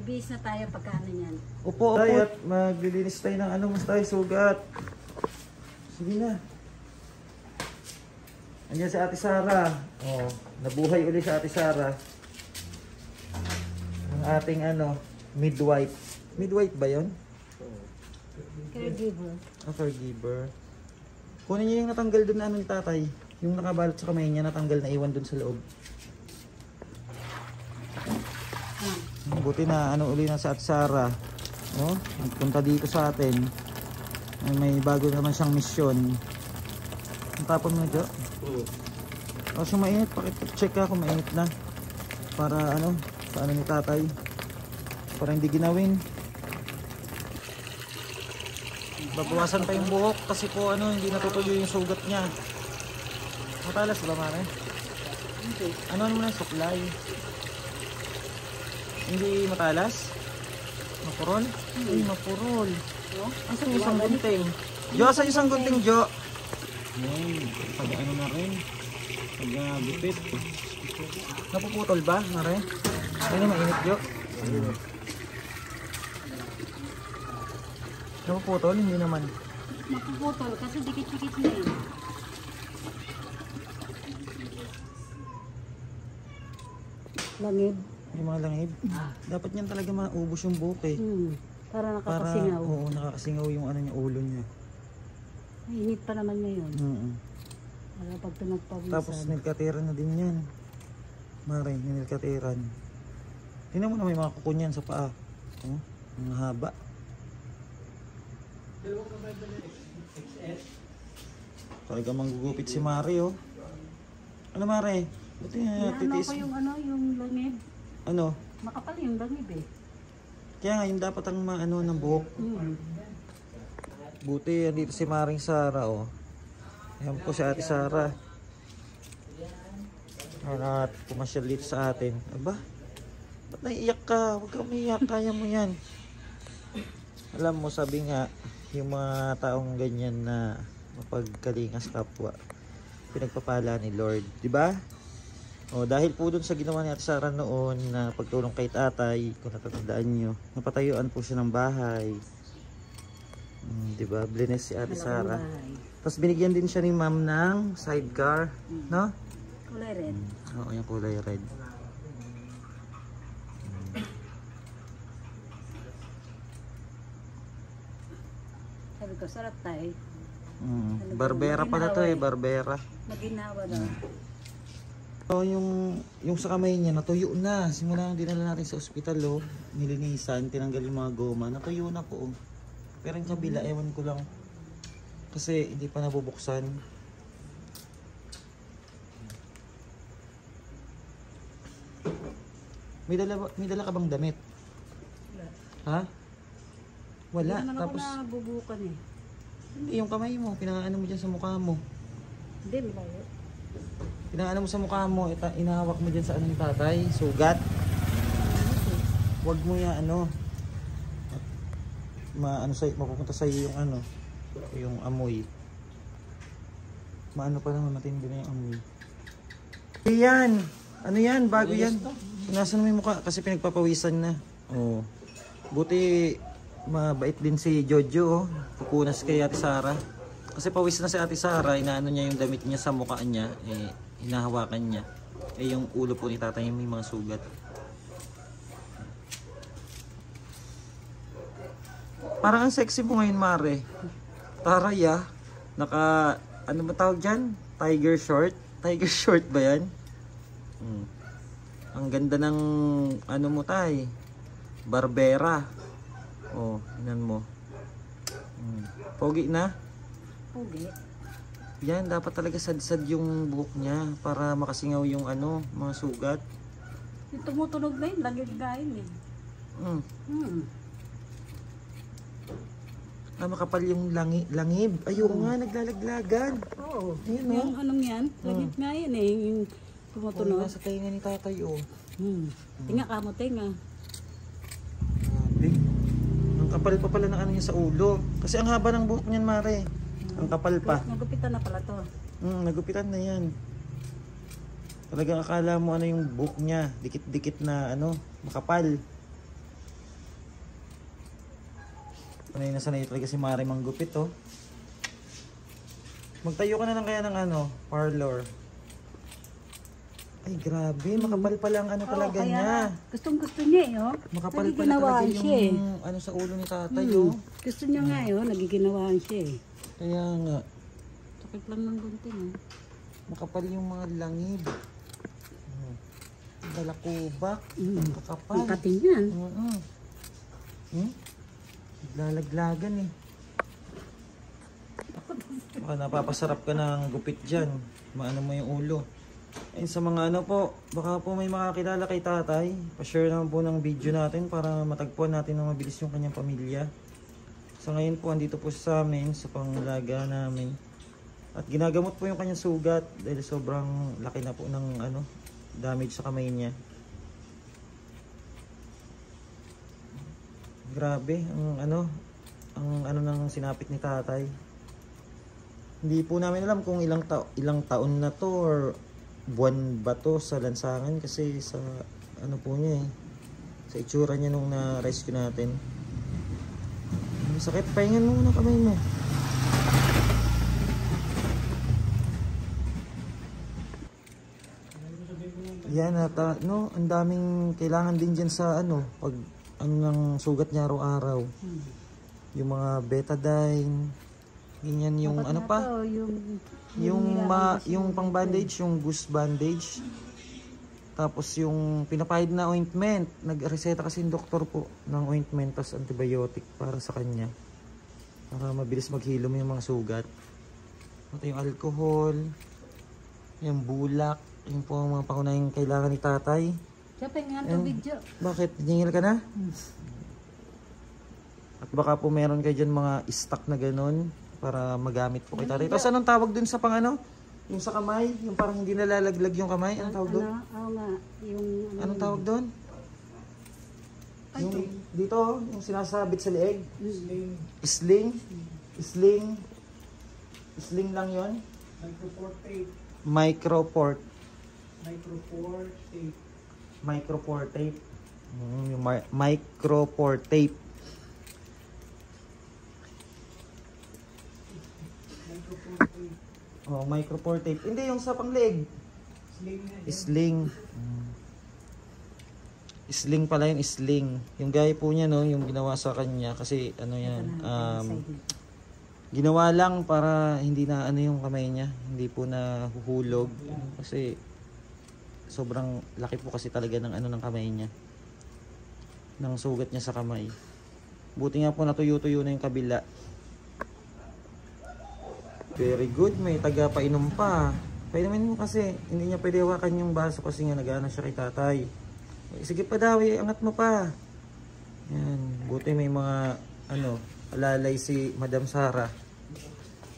Bibis na tayo pagkano yan. Upo, at maglilinis tayo ng ano, mas tayo sugat. Sige na. Andiyan si Ate Sara. Oh, nabuhay uli si Ate Sara. Ang ating ano, midwife. Midwife ba 'yon? Caregiver. Caregiver. Kunin niyo yung natanggal doon na ano ni tatay. Yung nakabalot sa kamay niya, natanggal na iwan doon sa loob. Buti na ano uli na si Ate Sara. Oh, nagpunta dito sa atin. May bago naman siyang misyon. Ang tapon mo dyan. Kasi mainit, pakit-check ka kung mainit na. Para ano, sa ano ni tatay. Para hindi ginawin. Babawasan pa yung buhok kasi po ano, hindi natutuyo yung sugat niya. Matalas ba, Mare? Hindi. Ano naman ang supply? Hindi matalas? Mapurol? Ay, mapurol. Asan yung isang gunting? Jo, asan yung isang gunting, Jo? Ay, pag ano na rin. Pag bipit. Napuputol ba, Mare? Ay na mainit, Jo. Napuputol? Hindi naman. Mapuputol kasi dikit-dikit na eh. Langib. Yung mga langib. Dapat niyan talaga maubos yung buhok eh. Para nakakasingaw. Oo, nakakasingaw yung ano niya, ulo niya. Mainit pa naman ngayon. Para pag pinagpawisan. Tapos nilkatiran na din yan. Mare, nilkatiran. Tingnan mo na may mga kuko niyan sa paa. Oh, ang haba. Talaga manggugupit si Mare oh. Ano Mare? Buti na titiis. Ano ko yung ano, yung langib. Ano? Makapal yung langib eh. Kaya nga yung dapat ang maano ng buhok. Buti andito si Maring Sara oh. Ayan po si Ate Sara. At pumasyal dito sa atin. Aba? Ba't naiiyak ka? Huwag kang umiiyak. Kaya mo yan. Alam mo, sabi nga, yung mga taong ganyan na mapagkalingas kapwa, pinagpapala ni Lord. Diba? O, dahil po dun sa ginawa ni Ate Sara noon na pagtulong kay tatay, kung natatandaan nyo, napatayuan po siya ng bahay. Diba? Blines si Ate Sara. Tapos binigyan din siya ni ma'am ng sidecar. No? Kulay red. Oo, yung kulay red. Sabi ko, sarap tayo. Barbera pala to eh, Barbera. Naginawa daw. So, yung sa kamay niya, natuyo na. Simula nang dinala natin sa ospital, oh. Nilinisan, tinanggal yung mga goma. Natuyo na po, oh. Pero yung kabila, ewan ko lang. Kasi hindi pa nabubuksan. May dala ka bang damit? Wala. Ha? Wala. Hindi naman Tapos, ako nabubukan eh. hindi, yung kamay mo, pinangaano mo dyan sa mukha mo. Hindi, malayo. Pinangaano mo sa mukha mo, inahawak mo dyan sa ano ni tatay, sugat. Huwag mo yan, ano, mapupunta sa iyo yung ano, yung amoy. Maano pa naman, matindi na yung amoy. Yan! Ano yan? Bago yan. Nasaan mo yung mukha? Kasi pinagpapawisan na. Oh. Buti mabait din si Jojo, oh. Pupunas kay Ate Sara. Kasi pawis na si Ate Sara, inaano niya yung damit niya sa mukha niya, eh, hinahawakan niya. Eh, yung ulo po ni tatay may mga sugat. Parang ang sexy mo ngayon, Mare. Taray ah. Naka, ano ba tawag dyan? Tiger short? Tiger short ba yan? Ang ganda ng, ano mo tay? Barbera. Oh, inan mo. Pogi na? Pogi. Yan, dapat talaga sad-sad yung buhok niya para makasingaw yung ano, mga sugat. Yung tumutunog na yun, lagig-gain eh. Makapal yung langib. Ayun nga, naglalaglagan. Oo. Ayun, Yung anong yan, lagig nga yan eh. Yung tumutunog. Nasa tainga ni tatay, oh. Tinga ka mo, tinga. Grabe. Ang kapal pa pala ng ano niya sa ulo. Kasi ang haba ng buhok niyan, Mare. Ang kapal pa. Nagupitan na pala to. Nagupitan na yan. Talagang akala mo ano yung buhok niya. Dikit-dikit na ano, makapal. Sanay na sanay talaga si Mare manggupit, oh. Magtayo ka na lang kaya ng ano, parlor. Ay, grabe. Makapal pala ang ano talaga kaya niya. Gustong-gusto niya eh, oh. Makapal pala Nagiginawaan talaga siya eh. yung ano sa ulo ni tatay, oh. Gusto niya nga eh, oh. Nagiginawaan siya eh. Kaya nga. Sakit lang ng gunting eh. Makapal yung mga langib. Balakubak. Kakapal. Ang kating yan. Lalaglagan eh. Baka napapasarap ka ng gupit dyan. Maano mo yung ulo. And sa mga ano po, baka po may makakilala kay tatay. Pa-share naman po ng video natin para matagpuan natin ng mabilis yung kanyang pamilya. Sa ngayon po, andito po sa amin sa panglaga namin. At ginagamot po yung kanyang sugat dahil sobrang laki na po ng ano, damage sa kamay niya. Grabe ang ano ng sinapit ni tatay. Hindi po namin alam kung ilang taon na to or buwan ba to sa lansangan kasi sa ano po niya eh. Sa itsura niya nung na-rescue natin. Sakit, pahingan mo muna kamay mo. Yan ata, no, ang daming kailangan din diyan sa ano, pag ano ng sugat niya araw-araw. Yung mga betadine, ganyan yung Dapat ano na pa? to, Yung pang bandage, yung goose bandage. Tapos yung pinapahid na ointment. Nag-reseta kasi yung doktor po ng ointment tas antibiotic para sa kanya. Para mabilis maghilom yung mga sugat. Ito yung alcohol, yung bulak, yung po ang mga pangunahing kailangan ni tatay. Siyempre nga ito video. Bakit? Ningil ka na? At baka po meron kayo dyan mga stock na ganun para magamit po kay tatay. Tapos anong tawag dun sa pang ano? Yung sa kamay? Yung parang hindi nalalaglag yung kamay? Anong tawag dun? Oo nga. Yung, Anong tawag dun? Yung dito, yung sinasabit sa leeg? Sling. Sling lang yon. Microport tape. Microport tape. Yung microport tape. Oh, microport tape. Hindi yung sa pangleeg. Sling. Sling pala yun, sling. Yung gaya po niya, no, yung ginawa sa kanya kasi ano yan, ginawa lang para hindi na ano yung kamay niya, hindi po na huhulog kasi sobrang laki po kasi talaga ng ano ng kamay niya, ng sugat niya sa kamay. Buti nga po natuyo-tuyo na yung kabila. Very good, may taga painom pa. Painumin mo kasi hindi niya pwede hawakan yung baso kasi nga nag-ano siya kay tatay. Sige pa daw, angat mo pa. Yan, buti may mga ano, alalay si Madam Sara.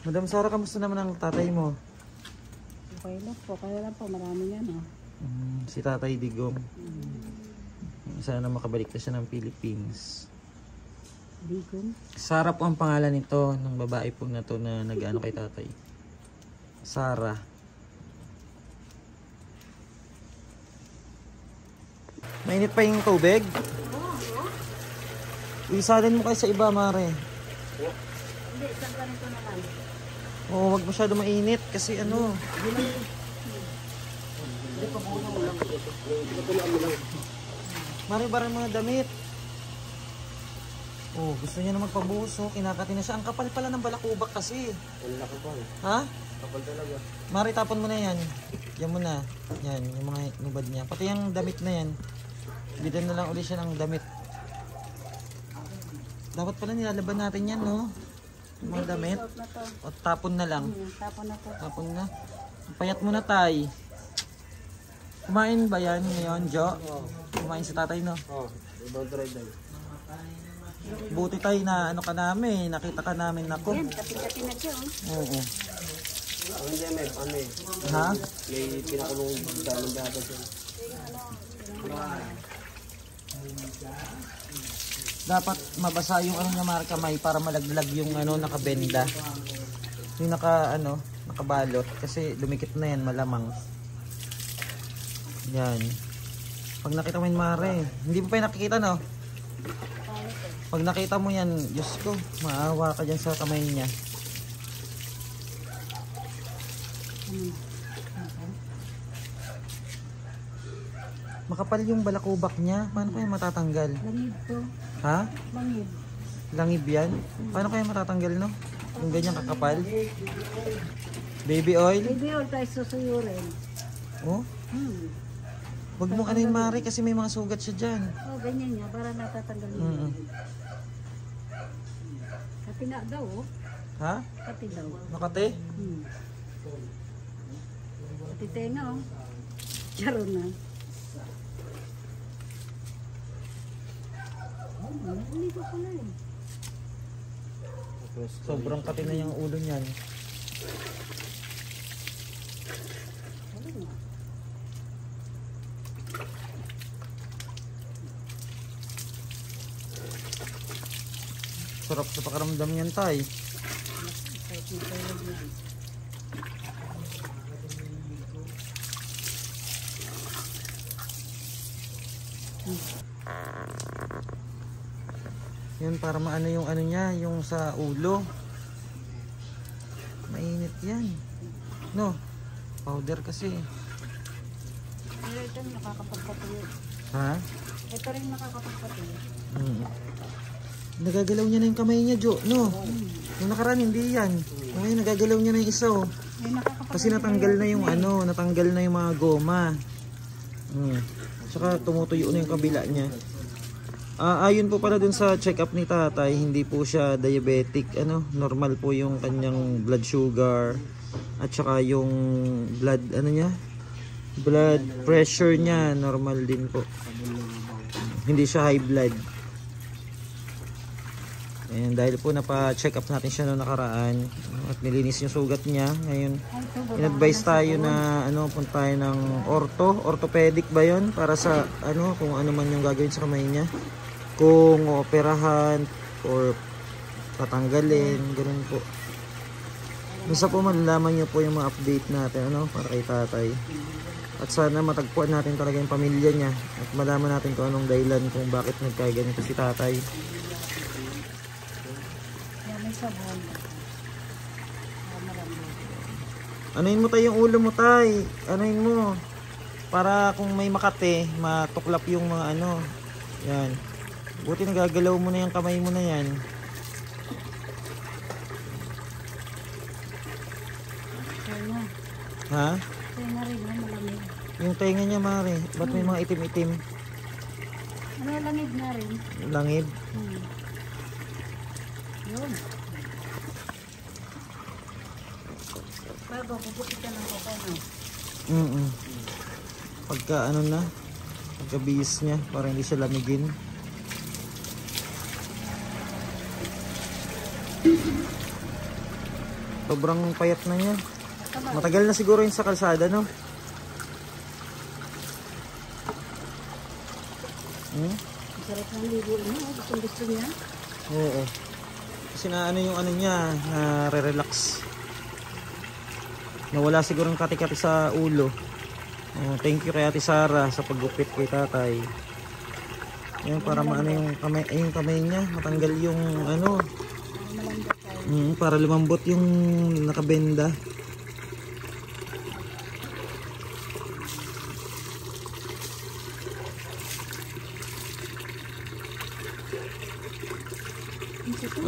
Madam Sara, kamusta naman ang tatay mo? Okay lang po, kaya lang po marami yan oh. Si Tatay Digong. Sana makabalik na siya ng Philippines. Digong? Sara po ang pangalan nito, ng babae po na to na nag-ano kay tatay. Sara. Mainit pa yung tubig? Isalin mo kayo sa iba, Mare. Hindi, isang ganito na lang. Oo, wag masyado mainit kasi ano. Mare, barang mga damit. Oh, gusto niya na magpabuhos, oh. Kinakati na siya. Ang kapal pala ng balakubak kasi. Ang laki pa. Ha? Kapal talaga. Mare, tapon mo na yan. Yan mo na. Yan, yung mga nubad niya. Pati yung damit na yan. Bidan na lang ulit siya ng damit. Dapat pala nilalaban natin yan, no? Yung mga damit. O tapon na lang. Tapon na to. Tapon na. Payat mo na, tay. Kumain ba yan ngayon, Jo? Kumain sa tatay, no? Oo, ibang try day. Buti tayo na ano ka namin. Nakita ka namin, nako. Yan, kating-kating na siya oh. Oo. Ang hindi may ano eh. Ha? May pinakulong daming dapat yun. Dapat mabasa yung ano niya, Mare, kamay para malaglag yung ano nakabenda. Yung nakabalot kasi lumikit na yan malamang. Yan. Pag nakita mo yun, Mare, hindi mo pa yung nakikita, no? Pag nakita mo yan, Diyos ko, maawa ka dyan sa kamay niya. Makapal yung balakubak niya. Paano kaya matatanggal? Langib to. Ha? Langib. Langib yan? Paano kaya matatanggal, no? Yung ganyan kakapal? Baby oil? Baby oil tayo susuyurin. Oh? Huwag mong ano yung Mari kasi may mga sugat siya dyan. Oh, ganyan niya. Para natatanggal mo. Kati nga daw, oh. Ha? Kati daw. Makate? Kati tenga, oh. Charo na. Hindi ko pala eh. Sobrang kati na yung ulo niyan. Sarap sa pakaramdam niyan, tay. Yun, para maano yung ano niya, yung sa ulo. Mainit yan. No, powder kasi. Pero ito nakakapagpatuloy. Ha? Ito rin nakakapagpatuloy. Nagagalaw niya na yung kamay niya, Jo. No, yung nakaraan hindi yan. Ngayon nagagalaw niya na yung isa, oh. Kasi natanggal na yung ano, natanggal na yung mga goma. Tsaka tumutuyo na yung kabila niya. Ayun po pala dun sa check-up ni tatay, hindi po siya diabetic, ano, normal po yung kanyang blood sugar at saka yung blood, ano niya, blood pressure niya, normal din po. Hindi siya high blood. Ayan, dahil po napa-check up natin siya noong nakaraan at nilinis yung sugat niya. Ngayon, in-advise tayo na ano, punta tayo ng orthopedic ba yun? Para sa ano, kung ano man yung gagawin sa kamay niya. Kung operahan or tatanggalin, ganun po. Basta po malalaman niyo po yung mga update natin, ano, para kay tatay. At sana matagpuan natin talaga yung pamilya niya at malaman natin kung anong dahilan kung bakit nagkaganito si tatay. Anuin mo tayo yung ulo mo, tay. Anuin mo. Para kung may makate, matuklap yung mga ano. Yan. Buti nagagalaw mo na yung kamay mo na yan. Tenga. Ha? Tenga rin, malamig. Yung tenga niya, Mari. Ba't may mga itim-itim? Ano, langib na rin. Langib? Yun. Bago, pupukit ka ng kokono. Pagka ano na, pagka bihis niya, para hindi siya lamigin. Sobrang payat na niya. Matagal na siguro yun sa kalsada, no? Sarap ng ligo niya. Gusto niya. Oo. Kasi na ano yung ano niya, na re-relax. Nawala siguro ng kati-kati sa ulo. Thank you kay Ate Sara sa paggupit kay tatay. Yan, para maano yung kamay niya, matanggal yung ano. Para lumambot yung nakabenda.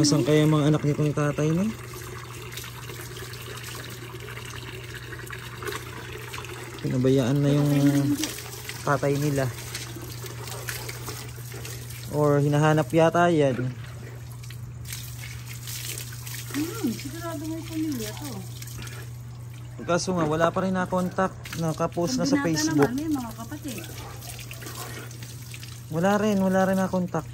Asan kaya mga anak nito ni tatay, no? Pinabayaan na yung tatay nila. Or hinahanap yata yan. Sigurado may pamilya to. Kaso nga, wala pa rin na contact. Nakapost na sa Facebook. Naman, may mga kapatid. Wala rin na contact.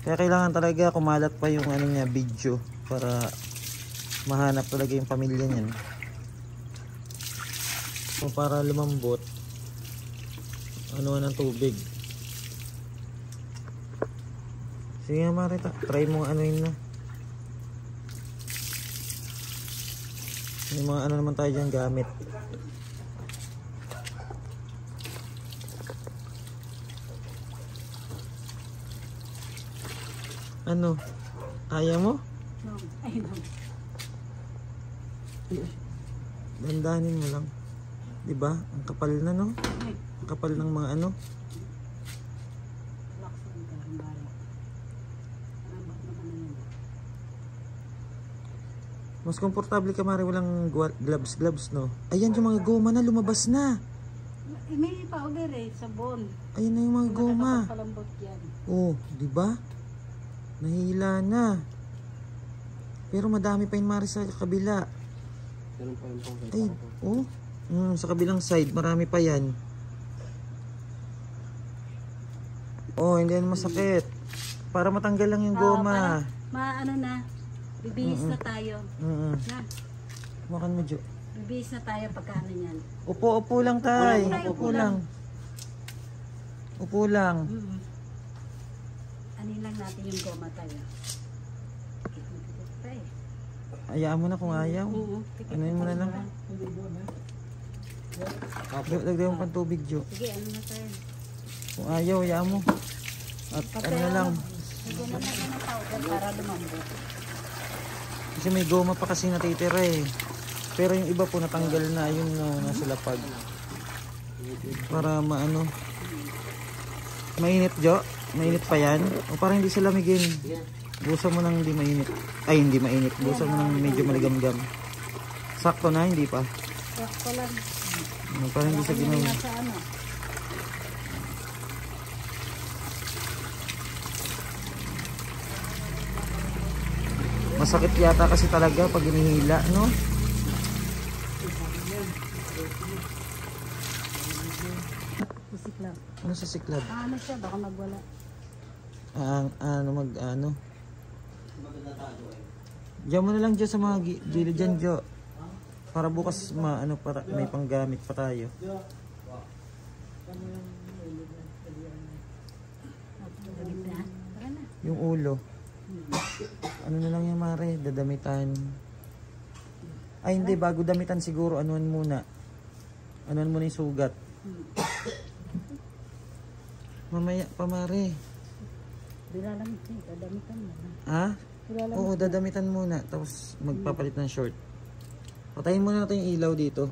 Kaya kailangan talaga kumalat pa yung ano niya, video para mahanap talaga yung pamilya niyan. So para lumambot, ano ng tubig. Sige nga Marita, try mo anuin na. May mga ano naman tayo dyan gamit. Ano? Kaya mo? No. Ay, no. Dandanin mo lang. Diba? Ang kapal na, no? Ay, Ang kapal ng mga ano. relax lang ka. Hambala. Rambak naman na yun. Mas komportable ka, Mari, walang gloves, no? Ayan yung mga goma na, lumabas na. Eh, may powder eh, sabon. Ayan na yung mga goma. Nakakapalambot yan. Oh, di ba? Nahila na. Pero madami pa yung Mari sa kabila. Ganun pa yung pangkita Ay, ko. oh. Sa kabilang side, marami pa yan. Oh, hindi na masakit. Para matanggal lang yung goma. Ano na, bibihis na tayo. Na, Makan mo, Jo. bibihis na tayo pagka ano yan. Upo lang, tay. Upo lang. Upo lang. Anin lang natin yung goma tayo. Hayaan mo na kung ayaw. Ano yun mo na lang. Lagyan mo pang tubig, Jo. Sige, ano na tayo. Kung ayaw, hayaan mo. At ano na lang. Sige na lang ng powder para lumambot. Kasi may goma pa kasi natitira eh. Pero yung iba po natanggal na. Yun no, nasa lapag. Para maano. Mainit, Jo? Mainit pa yan? O parang hindi sila lamigin. Busa mo nang hindi mainit. Ay, hindi mainit. Busa mo nang medyo maligamgam. Sakto na, hindi pa. Sakto lang. Parang hindi sa ginawa. Nasa ano. Masakit yata kasi talaga pag hinihila, no? Isip lang. Ano sa siklab? Ano siya, baka magwala. Ano? Diyan mo na lang dyan sa mga gilid dyan, Jo. Para bukas may panggamit pa tayo. Gamit na. Tara na. Yung ulo. Ano na lang yan, Mare? Dadamitan. Ay, hindi. Bago damitan siguro, anuan muna. Anuan muna yung sugat. Mamaya pa, Mare. Dilalang ito. Dadamitan mo na. Ha? Dilalang. Oo, dadamitan muna. Tapos magpapalit ng short. Patayin muna natin yung ilaw dito.